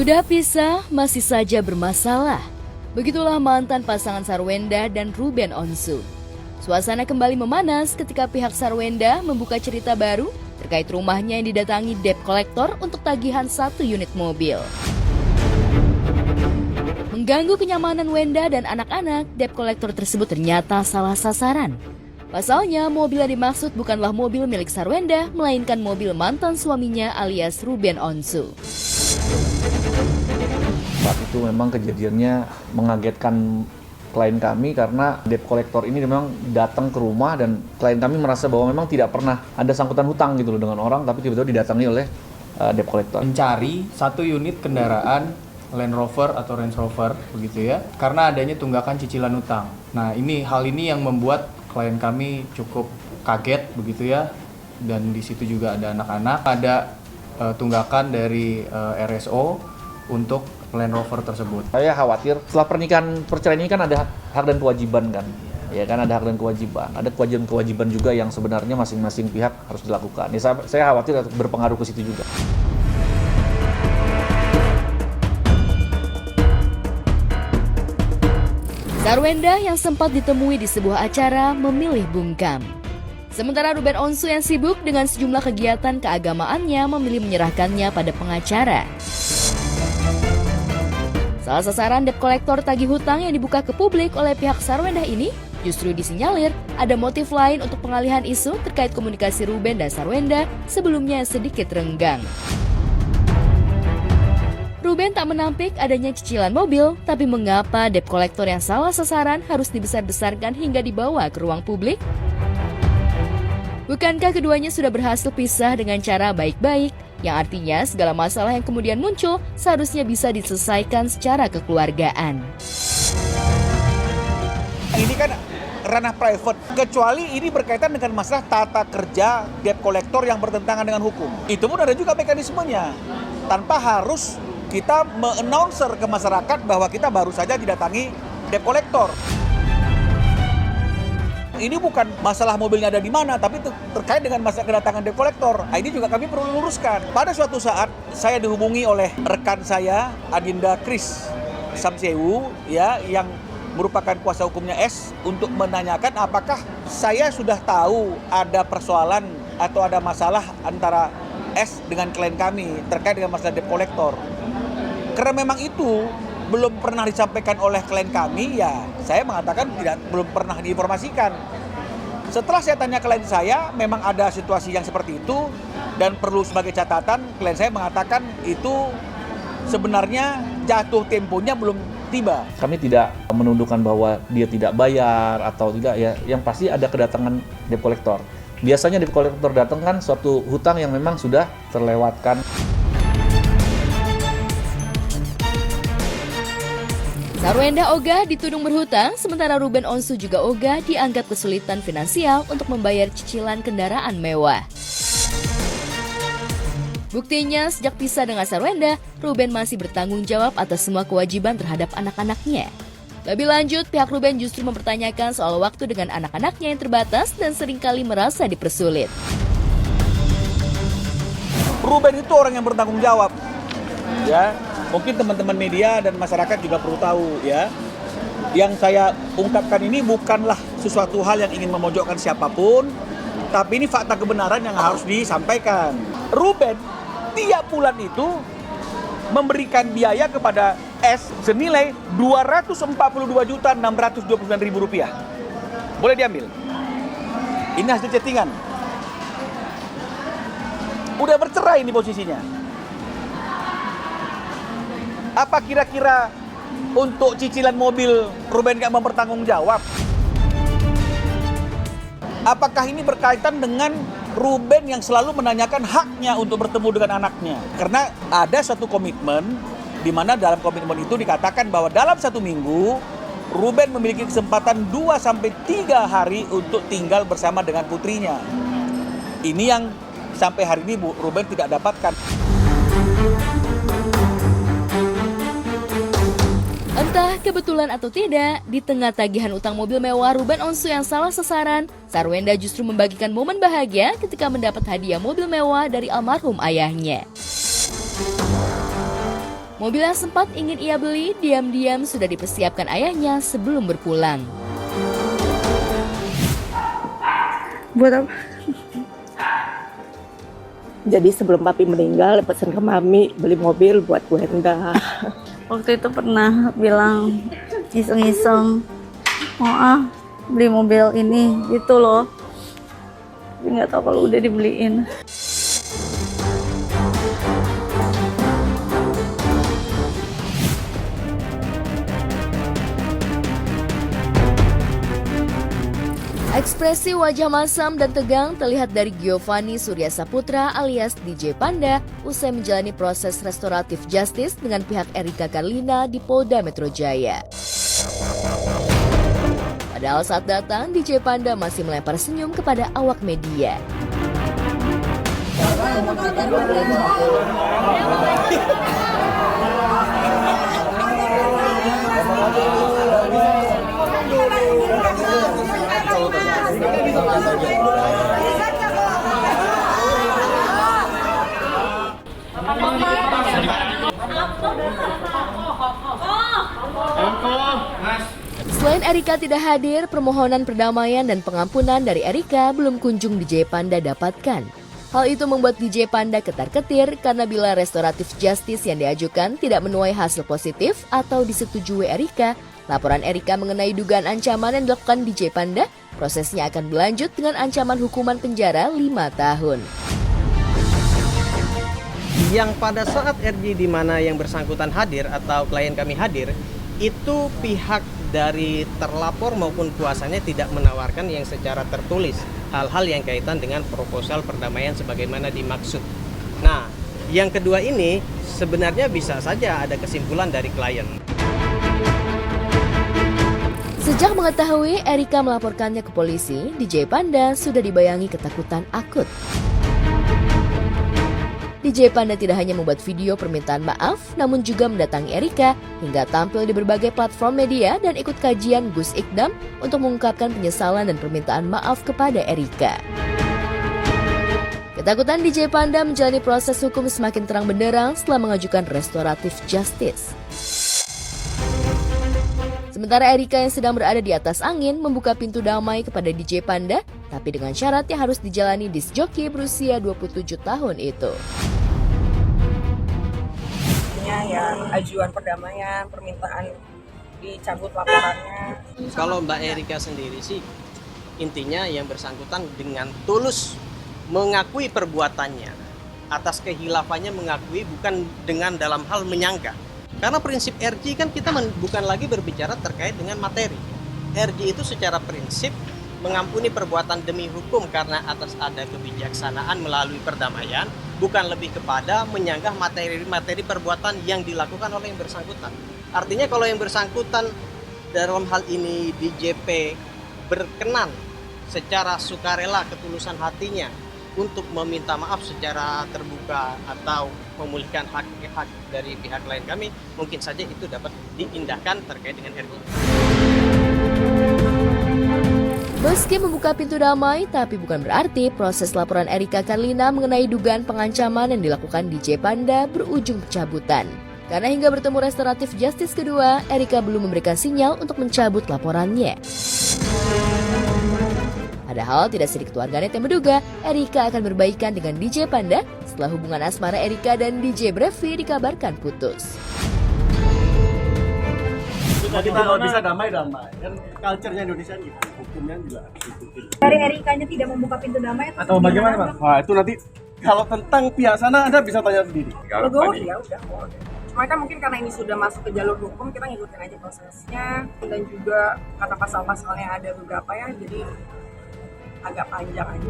Sudah pisah, masih saja bermasalah. Begitulah mantan pasangan Sarwenda dan Ruben Onsu. Suasana kembali memanas ketika pihak Sarwenda membuka cerita baru terkait rumahnya yang didatangi debt collector untuk tagihan 1 unit mobil. Mengganggu kenyamanan Wenda dan anak-anak, debt collector tersebut ternyata salah sasaran. Pasalnya, mobil yang dimaksud bukanlah mobil milik Sarwenda, melainkan mobil mantan suaminya alias Ruben Onsu. Saat itu memang kejadiannya mengagetkan klien kami karena debt collector ini memang datang ke rumah dan klien kami merasa bahwa memang tidak pernah ada sangkutan hutang gitu loh dengan orang, tapi tiba-tiba didatangi oleh debt collector. Mencari 1 unit kendaraan Land Rover atau Range Rover begitu ya, karena adanya tunggakan cicilan utang. Nah, hal ini yang membuat klien kami cukup kaget begitu ya, dan di situ juga ada anak-anak, ada tunggakan dari RSO untuk Land Rover tersebut. Saya khawatir setelah pernikahan perceraian ini kan ada hak dan kewajiban kan, ya kan, ada hak dan kewajiban, ada kewajiban juga yang sebenarnya masing-masing pihak harus dilakukan. Ya, saya khawatir berpengaruh ke situ juga. Sarwenda yang sempat ditemui di sebuah acara memilih bungkam. Sementara Ruben Onsu yang sibuk dengan sejumlah kegiatan keagamaannya memilih menyerahkannya pada pengacara. Salah sasaran debt collector tagih hutang yang dibuka ke publik oleh pihak Sarwenda ini justru disinyalir ada motif lain untuk pengalihan isu terkait komunikasi Ruben dan Sarwenda sebelumnya sedikit renggang. Ruben tak menampik adanya cicilan mobil, tapi mengapa debt collector yang salah sasaran harus dibesar-besarkan hingga dibawa ke ruang publik? Bukankah keduanya sudah berhasil pisah dengan cara baik-baik, yang artinya segala masalah yang kemudian muncul seharusnya bisa diselesaikan secara kekeluargaan? Ini kan ranah private, kecuali ini berkaitan dengan masalah tata kerja debt collector yang bertentangan dengan hukum. Itu pun ada juga mekanismenya, tanpa harus kita me-announcer ke masyarakat bahwa kita baru saja didatangi debt collector. Ini bukan masalah mobilnya ada di mana, tapi terkait dengan masalah kedatangan debt collector. Nah, ini juga kami perlu luruskan. Pada suatu saat saya dihubungi oleh rekan saya, Adinda Kris Samsewu, ya, yang merupakan kuasa hukumnya S, untuk menanyakan apakah saya sudah tahu ada persoalan atau ada masalah antara S dengan klien kami terkait dengan masalah debt collector. Karena memang itu belum pernah disampaikan oleh klien kami, ya saya mengatakan belum pernah diinformasikan. Setelah saya tanya klien saya, memang ada situasi yang seperti itu dan perlu sebagai catatan, klien saya mengatakan itu sebenarnya jatuh temponya belum tiba. Kami tidak menuduhkan bahwa dia tidak bayar atau tidak, ya, yang pasti ada kedatangan debt collector. Biasanya debt collector datang kan suatu hutang yang memang sudah terlewatkan. Sarwenda ogah dituding berhutang, sementara Ruben Onsu juga ogah dianggap kesulitan finansial untuk membayar cicilan kendaraan mewah. Buktinya, sejak pisah dengan Sarwenda, Ruben masih bertanggung jawab atas semua kewajiban terhadap anak-anaknya. Lebih lanjut, pihak Ruben justru mempertanyakan soal waktu dengan anak-anaknya yang terbatas dan seringkali merasa dipersulit. Ruben itu orang yang bertanggung jawab, ya. Mungkin teman-teman media dan masyarakat juga perlu tahu, ya. Yang saya ungkapkan ini bukanlah sesuatu hal yang ingin memojokkan siapapun, tapi ini fakta kebenaran yang harus disampaikan. Ruben tiap bulan itu memberikan biaya kepada S senilai Rp242.629.000. Boleh diambil. Ini hasil chattingan. Udah bercerai ini posisinya. Apa kira-kira untuk cicilan mobil Ruben gak mempertanggung jawab? Apakah ini berkaitan dengan Ruben yang selalu menanyakan haknya untuk bertemu dengan anaknya? Karena ada suatu komitmen di mana dalam komitmen itu dikatakan bahwa dalam 1 minggu Ruben memiliki kesempatan 2-3 hari untuk tinggal bersama dengan putrinya. Ini yang sampai hari ini Ruben tidak dapatkan. Entah kebetulan atau tidak, di tengah tagihan utang mobil mewah Ruben Onsu yang salah sasaran, Sarwenda justru membagikan momen bahagia ketika mendapat hadiah mobil mewah dari almarhum ayahnya. Mobil yang sempat ingin ia beli, diam-diam sudah dipersiapkan ayahnya sebelum berpulang. Buat apa? Jadi sebelum papi meninggal, pesan ke mami beli mobil buat Wenda. Waktu itu pernah bilang iseng-iseng, mau beli mobil ini gitu loh. Tapi nggak tahu kalau udah dibeliin. Ekspresi wajah masam dan tegang terlihat dari Giovanni Surya Saputra alias DJ Panda usai menjalani proses restoratif justice dengan pihak Erika Carlina di Polda Metro Jaya. Padahal saat datang, DJ Panda masih melempar senyum kepada awak media. Selain Erika tidak hadir, permohonan perdamaian dan pengampunan dari Erika belum kunjung DJ Panda dapatkan. Hal itu membuat DJ Panda ketar-ketir karena bila restoratif justice yang diajukan tidak menuai hasil positif atau disetujui Erika, laporan Erika mengenai dugaan ancaman yang dilakukan DJ Panda, prosesnya akan berlanjut dengan ancaman hukuman penjara 5 tahun. Yang pada saat RJ di mana yang bersangkutan hadir atau klien kami hadir, itu pihak dari terlapor maupun kuasanya tidak menawarkan yang secara tertulis hal-hal yang kaitan dengan proposal perdamaian sebagaimana dimaksud. Nah, yang kedua ini sebenarnya bisa saja ada kesimpulan dari klien. Sejak mengetahui Erika melaporkannya ke polisi, DJ Panda sudah dibayangi ketakutan akut. DJ Panda tidak hanya membuat video permintaan maaf, namun juga mendatangi Erika hingga tampil di berbagai platform media dan ikut kajian Gus Ikdam untuk mengungkapkan penyesalan dan permintaan maaf kepada Erika. Ketakutan DJ Panda menjalani proses hukum semakin terang benderang setelah mengajukan restoratif justice. Sementara Erika yang sedang berada di atas angin membuka pintu damai kepada DJ Panda, tapi dengan syarat yang harus dijalani disc joki berusia 27 tahun itu. Ya, ajuan perdamaian, permintaan dicabut laporannya. Kalau Mbak Erika sendiri sih, intinya yang bersangkutan dengan tulus mengakui perbuatannya, atas kehilafannya mengakui, bukan dengan dalam hal menyangka. Karena prinsip RJ kan kita bukan lagi berbicara terkait dengan materi. RJ itu secara prinsip mengampuni perbuatan demi hukum karena atas ada kebijaksanaan melalui perdamaian, bukan lebih kepada menyanggah materi-materi perbuatan yang dilakukan oleh yang bersangkutan. Artinya kalau yang bersangkutan dalam hal ini DJP berkenan secara sukarela ketulusan hatinya untuk meminta maaf secara terbuka atau memulihkan hak-hak dari pihak lain kami, mungkin saja itu dapat diindahkan terkait dengan RJ. Meski membuka pintu damai, tapi bukan berarti proses laporan Erika Carlina mengenai dugaan pengancaman yang dilakukan DJ Panda berujung pencabutan. Karena hingga bertemu restoratif justice kedua, Erika belum memberikan sinyal untuk mencabut laporannya. Padahal tidak sedikit warganet yang menduga Erika akan berbaikan dengan DJ Panda setelah hubungan asmara Erika dan DJ Brevi dikabarkan putus. Kita kalau bisa damai-damai, kan culture-nya Indonesia gitu, hukumnya juga harus diikutin. Dari Erikanya tidak membuka pintu damai Atau bagaimana, Bang? Wah, itu nanti kalau tentang pihak sana Anda bisa tanya sendiri. Logo ya udah. Cuma kan mungkin karena ini sudah masuk ke jalur hukum, kita ngikutin aja prosesnya, dan juga kata pasal-pasalnya ada beberapa ya, jadi agak panjang aja.